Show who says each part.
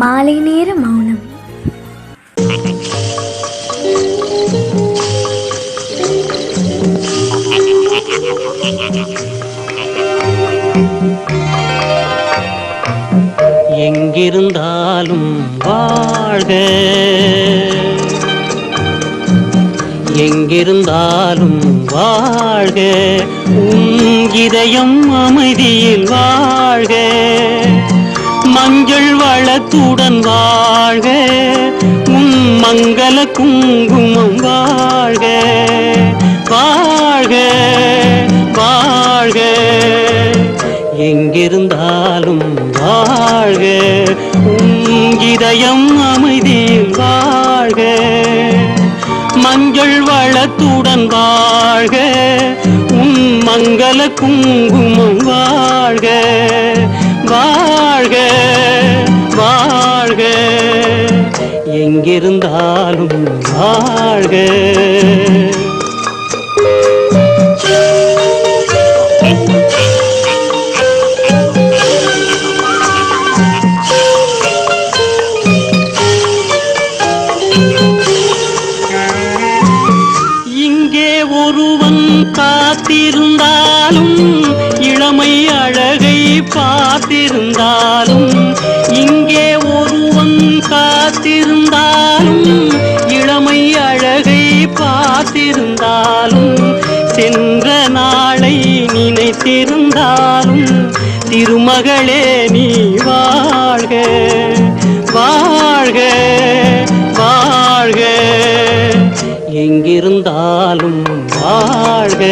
Speaker 1: மாலை நேர மௌனம்.
Speaker 2: எங்கிருந்தாலும் வாழ்க, எங்கிருந்தாலும் வாழ்க, உன் இதயம் அமைதியில் வாழ்க, மஞ்சள் வளத்துடன் வாழ்க, உன் மங்கள குங்குமம் வாழ்க, வாழ்க வாழ்க, எங்கிருந்தாலும் வாழ்க, உன் இதயம் அமைதியில் வாழ்க, மஞ்சள் வளத்துடன் வாழ்க, உன் மங்கள குங்குமம் வாழ்க, வாழ்க வாழ்க, எங்கிருந்தாலும் வாழ்க. காத்திருந்தாலும் இளமை அழகை பார்த்திருந்தாலும், இங்கே ஒருவன் காத்திருந்தாலும் இளமை அழகை பார்த்திருந்தாலும், சென்ற நாளை நினைத்திருந்தாலும் திருமகளே நீ வாழ்க, வாழ்க வாழ்க, எங்கிருந்தாலும் வாழ்க.